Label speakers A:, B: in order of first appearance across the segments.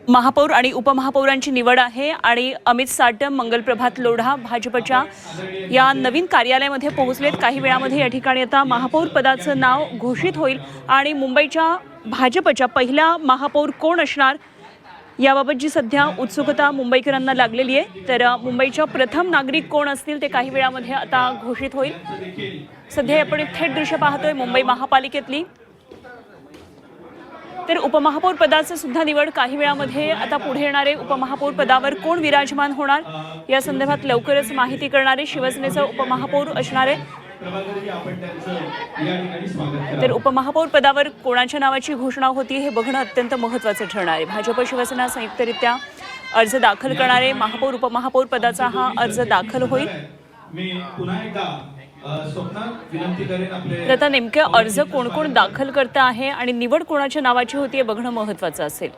A: महापौर आणि उपमहापौरांची निवड आहे आणि अमित साटम, मंगलप्रभात लोढा भाजपच्या या नवीन कार्यालयामध्ये पोहोचलेत। काही वेळामध्ये या ठिकाणी आता महापौर पदाचं नाव घोषित होईल आणि मुंबईच्या भाजपच्या पहिला महापौर कोण असणार याबाबतची सध्या उत्सुकता मुंबईकरांना लागलेली आहे। तर मुंबईच्या प्रथम नागरिक कोण असतील ते काही वेळामध्ये आता घोषित होईल। सध्या आपण थेट दृश्य पाहतोय मुंबई महापालिकेतली। तर उपमहापौर पदाचं सुद्धा निवड काही वेळामध्ये आता पुढे येणारे उपमहापौर पदावर कोण विराजमान होणार या संदर्भात लवकरच माहिती करणारे शिवसेनेचा उपमहापौर असणार आहे। तर उपमहापौर पदावर कोणाच्या नावाची घोषणा होती हे बघणं अत्यंत महत्त्वाचं ठरणार आहे। भाजप शिवसेना संयुक्तरित्या अर्ज दाखल करणारे महापौर उपमहापौर पदाचा हा अर्ज दाखल होईल। तर आता नेमके अर्ज कोण कोण दाखल करत आहे आणि निवड कोणाच्या नावाची होती हे बघणं महत्त्वाचं असेल।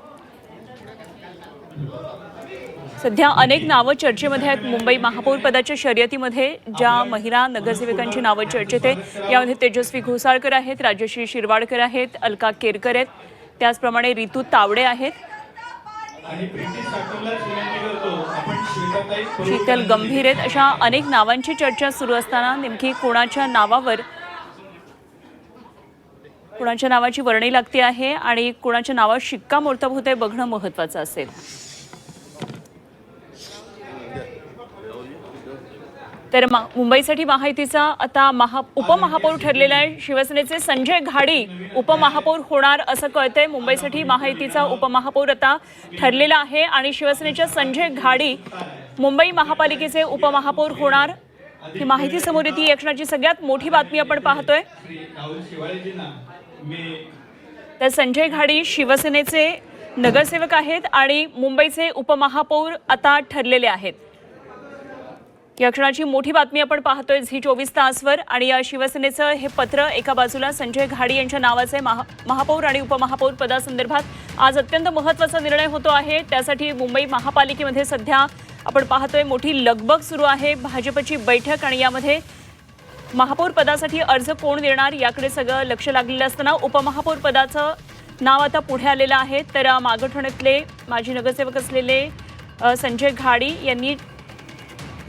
A: सध्या अनेक नावं चर्चेमध्ये आहेत। मुंबई महापौर पदाच्या शर्यतीमध्ये ज्या महिला नगरसेवकांची नावं चर्चेत आहे यामध्ये तेजस्वी घोसाळकर आहेत, राजश्री शिरवाडकर आहेत, अलका केरकर आहेत, त्याचप्रमाणे रितू तावडे आहेत, शीतल गंभीर आहेत। अशा अनेक नावांची चर्चा सुरू असताना नेमकी कोणाच्या नावाची वर्णी लागते आहे आणि कोणाच्या नावावर शिक्कामोर्तब होते बघणं महत्त्वाचं असेल। तर मुंबईसाठी महायुतीचा आता उपमहापौर ठरलेला आहे। शिवसेनेचे संजय घाडी उपमहापौर होणार असं कळतंय। मुंबईसाठी महायुतीचा उपमहापौर आता ठरलेला आहे आणि शिवसेनेच्या संजय घाडी मुंबई महापालिकेचे उपमहापौर होणार ही माहिती समोर येते। या क्षणाची सगळ्यात मोठी बातमी आपण पाहतोय। तर संजय घाडी शिवसेनेचे नगरसेवक आहेत आणि मुंबईचे उपमहापौर आता ठरलेले आहेत। या क्षणाची मोठी बातमी आपण पाहतोय झी 24 तासवर आणि या शिवसेनेचं हे पत्र एका बाजूला संजय घाडी यांच्या नावाचे महापौर आणि उपमहापौर पदासंदर्भात आज अत्यंत महत्त्वाचा निर्णय होतो आहे। त्यासाठी मुंबई महापालिकेमध्ये सध्या आपण पाहतोय मोठी लगबग सुरू आहे। भाजपची बैठक आणि यामध्ये महापौर पदासाठी अर्ज कोण देणार याकडे सगळं लक्ष लागलेलं असताना उपमहापौर पदाचं नाव आता पुढे आलेलं आहे। तर मागठण्यातले माजी नगरसेवक असलेले संजय घाडी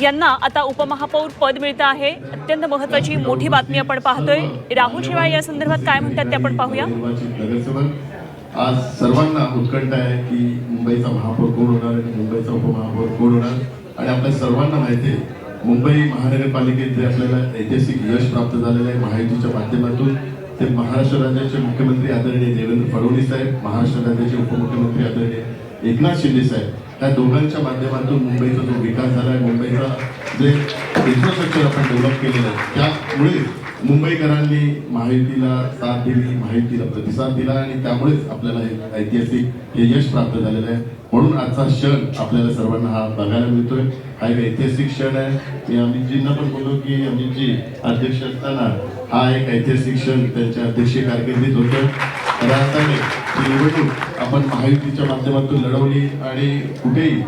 A: यांना आता उपमहापौर पद मिळतं आहे। अत्यंत महत्त्वाची मोठी बातमी आपण पाहतोय। राहुल शेवाळे या संदर्भात काय म्हणतात ते आपण पाहूया।
B: आज सर्वांना उत्कंठा आहे की मुंबईचा महापौर कोण होणार आणि मुंबईचा उपमहापौर कोण होणार आणि आपल्या सर्वांना माहिती आहे मुंबई महानगरपालिकेत जे आपल्याला ऐतिहासिक यश प्राप्त झालेलं आहे महायुतीच्या माध्यमातून ते महाराष्ट्र राज्याचे मुख्यमंत्री आदरणीय देवेंद्र फडणवीस साहेब, महाराष्ट्र राज्याचे उपमुख्यमंत्री आदरणीय एकनाथ शिंदे साहेब या दोघांच्या माध्यमातून मुंबईचा जो विकास झाला आहे, मुंबईचा जे इन्फ्रास्ट्रक्चर आपण डेव्हलप केलेलं आहे त्यामुळे मुंबईकरांनी महायुतीला साथ दिली, महायुतीला प्रतिसाद दिला आणि त्यामुळेच आपल्याला एक ऐतिहासिक हे यश प्राप्त झालेलं आहे। म्हणून आजचा क्षण आपल्याला सर्वांना हा बघायला मिळतोय। हा एक ऐतिहासिक क्षण आहे। मी अमितजींना पण बोललो की अमितजी अध्यक्ष असताना हा एक ऐतिहासिक क्षण त्यांच्या अध्यक्षीय कारकिर्दीत होतं। राहताने ही निवडणूक आपण महायुतीच्या माध्यमातून लढवली आणि कुठेही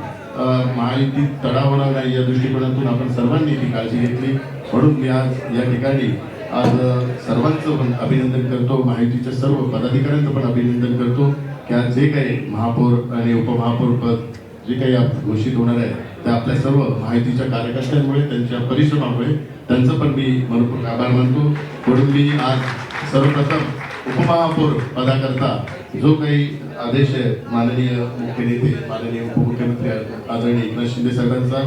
B: महायुती तडा होणार नाही या दृष्टिकोनातून आपण सर्वांनी ती काळजी घेतली। म्हणून मी आज या ठिकाणी आज सर्वांचं पण अभिनंदन करतो, महायुतीच्या सर्व पदाधिकाऱ्यांचं पण अभिनंदन करतो की आज जे काही महापौर आणि उपमहापौर पद जे काही घोषित होणार आहे ते आपल्या सर्व महायुतीच्या कार्यकर्त्यांमुळे त्यांच्या परिश्रमामुळे त्यांचं पण मी मनपूर्वक आभार मानतो। म्हणून मी आज सर्वप्रथम उपमहापौर पदाकरता जो काही आदेश आहे माननीय मुख्य नेते माननीय उपमुख्यमंत्री आदरणीय एकनाथ शिंदे साहेबांचा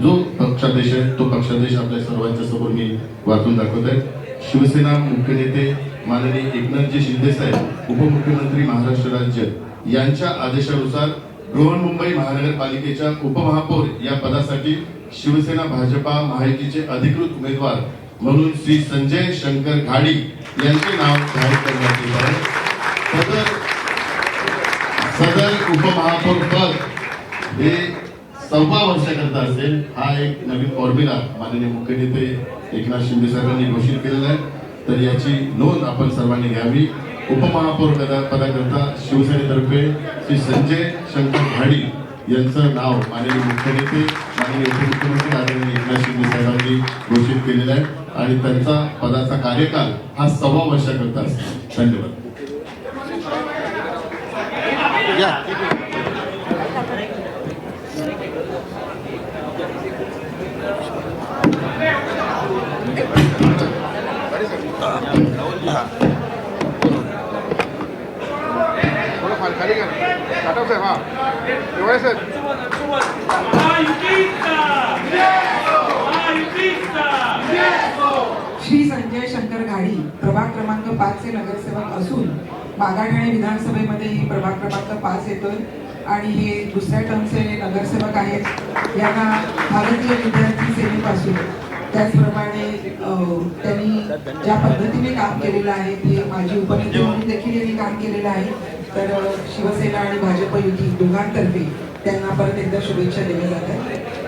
B: जो पक्षादेश आहे तो पक्षादेश आपल्या सर्वांच्या समोर मी वाचून दाखवत आहे। शिवसेना मुख्य नेते माननीय एकनाथजी शिंदे साहेब उपमुख्यमंत्री महाराष्ट्र राज्य यांच्या आदेशानुसार बृहन्मुंबई महानगरपालिकेच्या उपमहापौर या पदासाठी शिवसेना भाजपा महायुतीचे अधिकृत उमेदवार म्हणून श्री संजय शंकर घाडी यांचे नाव जाहीर करण्यात येत आहे। सदर उपमहापौर पद हे 6 वर्षाकरता असेल। हा एक नवीन फॉर्म्युला माननीय मुख्य नेते एकनाथ शिंदे साहेबांनी घोषित केलेला आहे। तर याची नोंद आपण सर्वांनी घ्यावी। उपमहापौर पदाकरता शिवसेनेतर्फे श्री संजय शंकर घाडी यांचं नाव माननीय मुख्य नेते माननीय उपमुख्यमंत्री आदरणीय एकनाथ शिंदे साहेबांनी घोषित केलेला आहे आणि त्यांचा पदाचा कार्यकाल हा 6 वर्षाकरता असेल। धन्यवाद।
C: खाली घ्या साहेब हा एवढे साहेब
D: श्री संजय शंकर घाडी प्रभाग क्रमांक 5 चे नगरसेवक असून मागाठाणे विधानसभेमध्ये ही प्रभाग क्रमांक 5 येतोय आणि हे दुसऱ्या टर्मचे नगरसेवक आहेत। यांना भारतीय विद्यार्थी सेनेपासून त्याचप्रमाणे त्यांनी ज्या पद्धतीने काम केलेलं आहे ते माजी उपनेते म्हणून देखील यांनी काम केलेलं आहे। तर शिवसेना आणि भाजप युती दोघांतर्फे त्यांना परत एकदा शुभेच्छा दिल्या जातात।